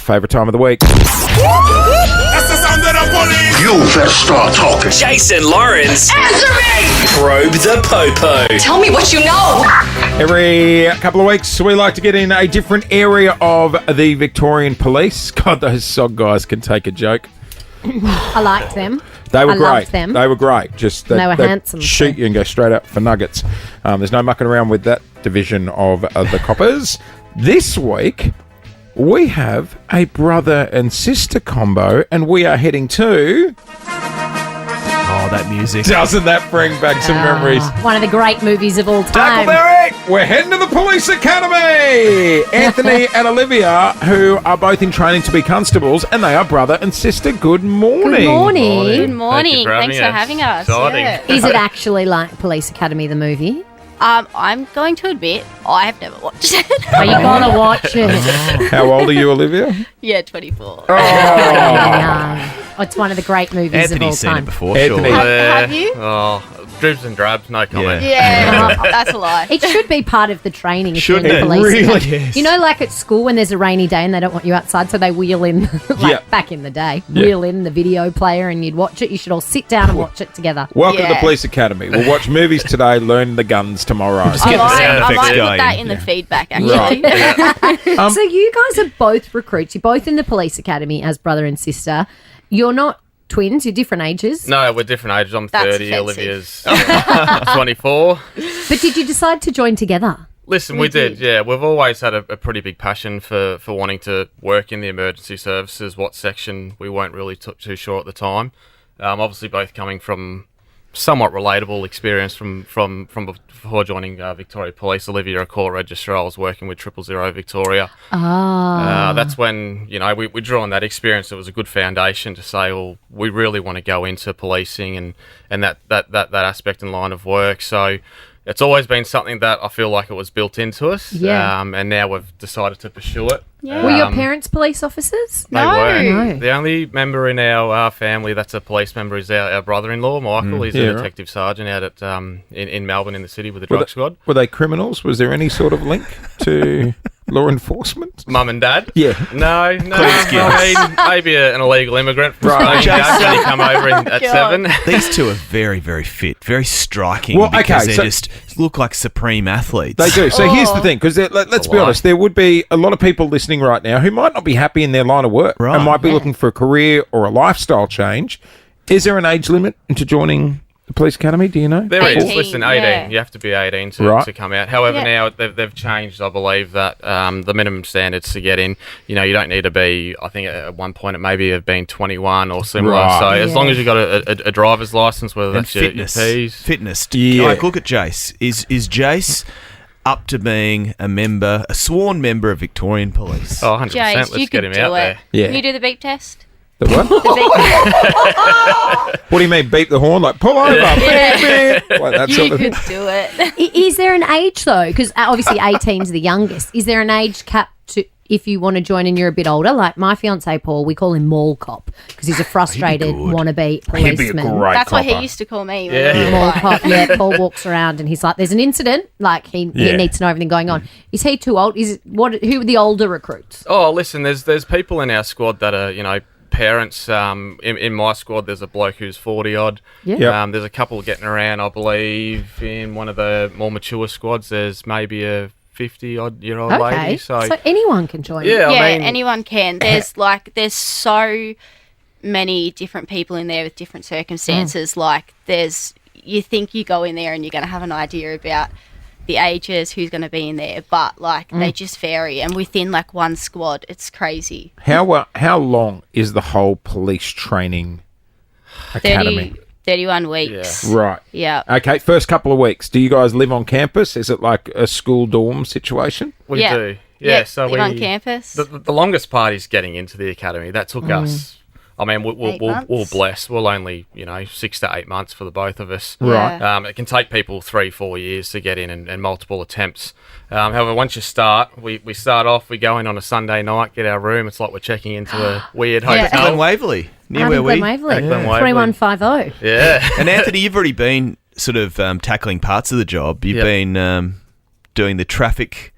favourite time of the week. That's the sound of the police. You better start talking. Jason Lawrence. Answer me! Probe the Popo. Tell me what you know. Every couple of weeks, we like to get in a different area of the Victorian Police. God, those sod guys can take a joke. I liked them. They were I great. loved them. They were great. Just They were handsome, shoot too. you and go straight up for nuggets. There's no mucking around with that division of the coppers. This week, we have a brother and sister combo, and we are heading to... Oh, that music. Doesn't that bring back some memories? One of the great movies of all time. Tackleberry! We're heading to the police academy! Anthony and Olivia, who are both in training to be constables, and they are brother and sister. Good morning. Good morning. Good morning. Thanks for having us. Exciting. Yeah. Is it actually like Police Academy, the movie? I'm going to admit, I have never watched it. Oh, you gotta watch it. How old are you, Olivia? Yeah, 24. Oh, it's one of the great movies Anthony's of all seen time. it before, Anthony. sure. Have you? Oh, dribs and drabs, no comment. Yeah, that's a lie. It should be part of the training. If you're in Shouldn't the it? police Really? academy. Yes. You know, like at school when there's a rainy day and they don't want you outside, so they wheel in, Yeah. back in the day, Yeah. wheel in the video player and you'd watch it. You should all sit down and watch it together. Welcome to the Yeah. police academy. We'll watch movies today, learn the guns tomorrow. Just I get the might, sound I effects might put going. that in the feedback, actually. Right. So you guys are both recruits. You're both in the police academy as brother and sister. You're not twins. You're different ages. No, we're different ages. I'm That's 30, offensive. Olivia's 24. But did you decide to join together? Listen, we did, yeah. We've always had a pretty big passion for wanting to work in the emergency services. What section, we weren't really too sure at the time. Obviously, both coming from somewhat relatable experience from before joining Victoria Police. Olivia, a court registrar, I was working with 000 Victoria. That's when, we drew on that experience. It was a good foundation to say, well, we really want to go into policing and that aspect and line of work. So it's always been something that I feel like it was built into us. Yeah. And now we've decided to pursue it. Yeah. Were your parents police officers? They were. No. The only member in our family that's a police member is our brother-in-law, Michael. He's Yeah, a right. detective sergeant out at in Melbourne in the city with the drug squad. Were they criminals? Was there any sort of link to law enforcement? Mum and dad? Yeah. No. skills. I mean, maybe an illegal immigrant from Right. Spain. Dad's only come over at God. 7. These two are very, very fit, very striking Well, because okay, they so- just look like supreme athletes. They do. So here's the thing, because let's be lie. honest, there would be a lot of people listening right now who might not be happy in their line of work Right. and might be looking for a career or a lifestyle change. Is there an age limit into joining the police academy? Do you know? There is. 18, Listen, 18. yeah. You have to be 18 Right. to come out. However, Yeah. now they've changed, I believe, that the minimum standards to get in, you don't need to be, I think at one point it maybe have been 21 or similar. Right. So as Yeah. long as you've got a driver's license, whether and that's your fitness. P's. Fitness. Yeah. Like, look at Jace. Is Jace up to being a sworn member of Victorian Police? Oh, 100%. Jace, Let's you get could him do out it. there. Yeah. Can you do the beep test? The what? The beep What do you mean, beep the horn? Like, pull over, beep, beep. Like that sort You of thing. could do it. Is there an age though? Because obviously 18's the youngest. Is there an age cap to if you want to join and you're a bit older? Like my fiance Paul, we call him Mall Cop because he's a frustrated good. wannabe He'd policeman. be a great That's what copper. he used to call me. Yeah. When I was Mall like- Cop, yeah. Paul walks around and he's like, "There's an incident. Like he needs to know everything going on." Is he too old? Who are the older recruits? Oh, listen, there's people in our squad that are, parents. In my squad, there's a bloke who's 40 odd. Yeah. Yep. There's a couple getting around, I believe. In one of the more mature squads, there's maybe a 50-odd-year-old Okay, lady. so anyone can join. Yeah, Yeah, I mean, anyone can. There's so many different people in there with different circumstances. Like you think you go in there and you're going to have an idea about the ages, who's going to be in there, but they just vary. And within one squad, it's crazy. How long is the whole police training academy? 31 weeks. Right. Yeah. Okay, first couple of weeks. Do you guys live on campus? Is it like a school dorm situation? we Yeah. do. Yeah, so live on campus. The longest part is getting into the academy. That took us. I mean, 8 we're months. blessed. We'll only 6 to 8 months for the both of us. Right. Yeah. It can take people 3-4 years to get in and multiple attempts. However, once you start, we start off, we go in on a Sunday night, get our room. It's like we're checking into a weird Yeah. hotel. Glen Waverley, near Out where in we. Glen Waverley. Glen Waverley. 3150. Yeah. And Anthony, you've already been sort of tackling parts of the job. You've Yep. been doing the traffic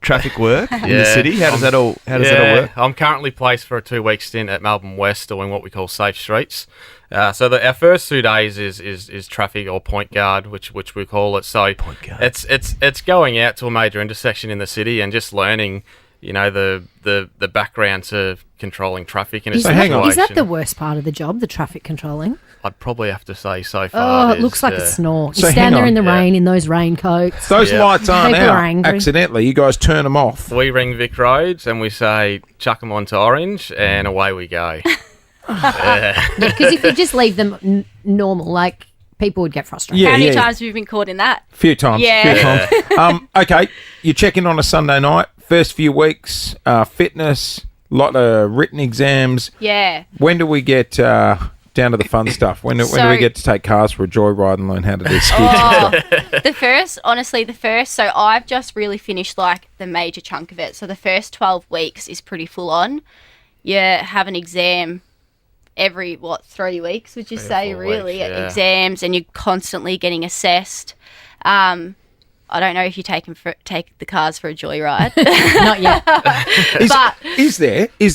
traffic work in the Yeah. city? How does that all work? I'm currently placed for a 2-week stint at Melbourne West doing what we call safe streets. Our first 2 days is traffic or point guard, which we call it. So Point guard. it's going out to a major intersection in the city and just learning, the background to controlling traffic in a Is hang on. that situation. the worst part of the job, the traffic controlling? I'd probably have to say so Oh, far. it looks like a snore. You So stand hang there on. in the Yeah. rain in those raincoats. Those Yeah. lights aren't People are out angry. accidentally. You guys turn them off. We ring Vic Roads and we say chuck them onto orange and away we go. Yeah, because if you just leave them normal, like people would get frustrated. Yeah, How many yeah. times have you been caught in that? Few times. Yeah. Few times. Okay, you check in on a Sunday night. First few weeks, fitness, lot of written exams. Yeah. When do we get down to the fun stuff? When do we get to take cars for a joyride and learn how to do skids? Oh, the first, so I've just really finished like the major chunk of it. So the first 12 weeks is pretty full on. You have an exam every, 3 weeks, would you 3 or say, 4 really? weeks, yeah. Exams, and you're constantly getting assessed. I don't know if you take the cars for a joyride. Not yet. But Is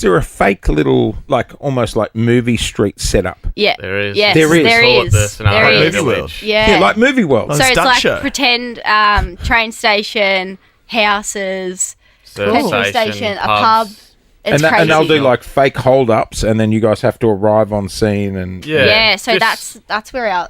there a fake little, like, almost like movie street setup? yeah. There is. Yes, There is. there Call it is. the scenario There is. Movie world. village. Yeah. Yeah, like movie world. So it's stunt like show. pretend train station, houses, Service petrol station, a pub. pubs. It's and crazy. they'll do like fake hold-ups, and then you guys have to arrive on scene. And Yeah, so just- that's where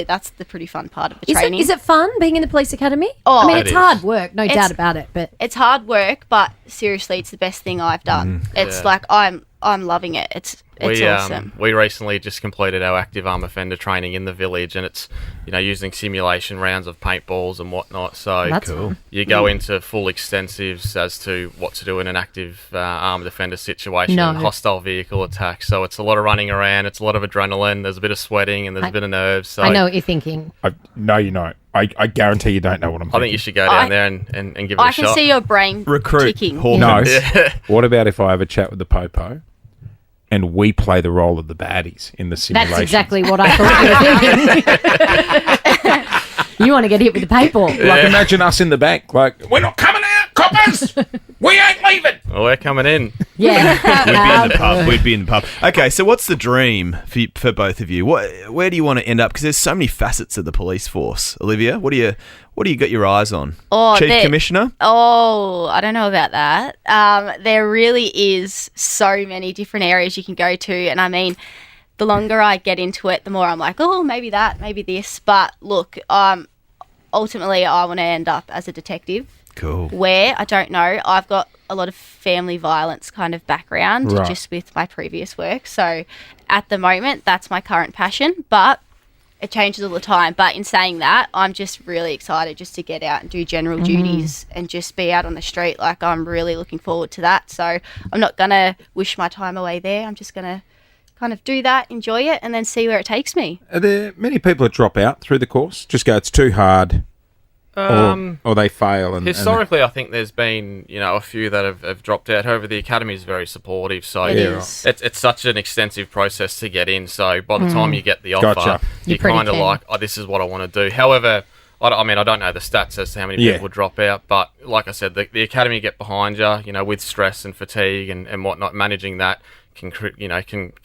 that's the pretty fun part of the Is training. it fun being in the police academy? Oh, I mean, it it's is. hard work, no It's- doubt about it. But It's hard work, but seriously, it's the best thing I've done. It's Yeah. like I'm loving it. It's awesome. We recently just completed our active arm offender training in the village, and it's using simulation rounds of paintballs and whatnot. So that's cool. you go into full extensives as to what to do in an active armed offender situation, No. and hostile vehicle attack. So it's a lot of running around, it's a lot of adrenaline, there's a bit of sweating, and there's a bit of nerves. So I know what you're thinking. No, you don't. I guarantee you don't know what I'm I thinking. think you should go down there and give it a I shot. can see your brain Recruit ticking. Hawkins. No. What about if I have a chat with the Popo and we play the role of the baddies in the simulation? That's exactly what I thought you were thinking. You want to get hit with the paintball. Like, imagine us in the bank, like, we're not coming out, coppers! We ain't leaving! Well, we're coming in. Yeah. We'd be in the pub. We'd be in the pub. Okay, so what's the dream for both of you? Where do you want to end up? Because there's so many facets of the police force. Olivia, what do you got your eyes on? Oh, Chief there- Commissioner? Oh, I don't know about that. There really is so many different areas you can go to, and I mean, the longer I get into it, the more I'm like, oh, maybe that, maybe this. But look, ultimately, I want to end up as a detective. Cool. Where, I don't know. I've got a lot of family violence kind of background Right. just with my previous work. So at the moment, that's my current passion, but it changes all the time. But in saying that, I'm just really excited just to get out and do general duties and just be out on the street. Like, I'm really looking forward to that. So I'm not going to wish my time away there. I'm just going to kind of do that, enjoy it, and then see where it takes me. Are there many people that drop out through the course? Just go, it's too hard, or they fail. And Historically, I think there's been a few that have dropped out. However, the academy is very supportive, so It is. it's such an extensive process to get in. So by the time you get the offer, Gotcha. You're you're pretty kind of keen. like, oh, this is what I want to do. However, I don't know the stats as to how many Yeah. people drop out, but like I said, the academy get behind you, with stress and fatigue and whatnot. Managing that can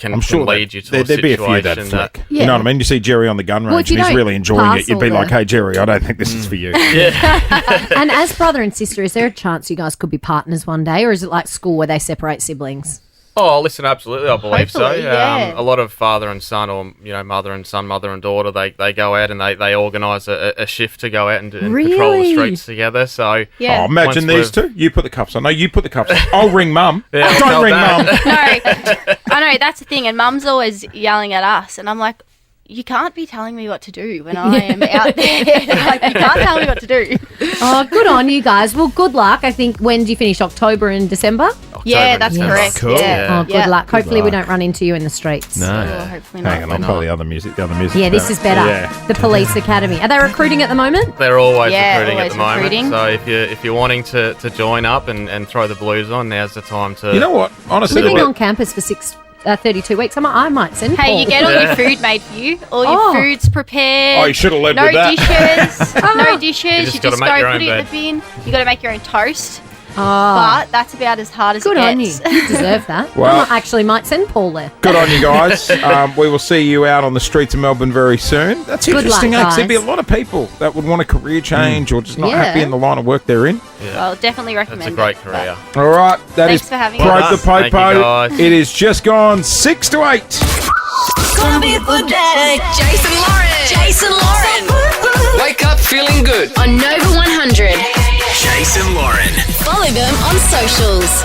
I'm sure lead you to there'd be a few situation that flick. Yeah. You know what I mean? You see Jerry on the gun Well, range if you and he's don't really enjoying it. pass You'd be all like, the- hey, Jerry, I don't think this is for you. And as brother and sister, is there a chance you guys could be partners one day, or is it like school where they separate siblings? Oh, listen, absolutely, I believe Hopefully, so. yeah. A lot of father and son, or mother and son, mother and daughter, they go out and they organise a shift to go out and patrol the Really? streets together. So Yeah. Oh, imagine Once these we've- two. You put the cuffs on. No, you put the cuffs on. I'll ring mum. Yeah, I'll Don't tell ring Dad. mum. No, I know, that's the thing. And Mum's always yelling at us, and I'm like, you can't be telling me what to do when I am out there. Like, you can't tell me what to do. Oh, good on you guys. Well, good luck. I think, when do you finish? October and December? Yeah, that's Yes. correct. Cool. Yeah. Oh, good Yeah. luck. Hopefully, we luck. don't run into you in the streets. Oh, No. hopefully not. Hang on, I'll play the other music. Yeah, this is better. Yeah. The Police Academy. Are they recruiting at the moment? They're always Yeah, recruiting always at the moment. recruiting. So if you're wanting to join up and throw the blues on, now's the time to. You know what? Honestly, Living on campus for 32 weeks. I might send Hey, Paul. you get all your food made for you. All your Oh. food's prepared. Oh, you should have led no with that. dishes. No dishes. You just You gotta just make go your put own it in bed. the bin. You got to make your own toast. but that's about as hard as Good it on you. gets. You deserve that. Well- I actually might send Paul there. Good on you guys. We will see you out on the streets of Melbourne very soon. That's Good interesting, luck, because there'd be a guys. lot of people that would want a career change or just not Yeah. happy in the line of work they're in. Well, definitely That's recommend a great it, career. All right, that is Thanks for having Probe us. the Thank you, Popo. guys. It is just gone 6 to 8. Jason Lauren. Wake up feeling good. On Nova 100. Jason Lauren. Follow them on socials.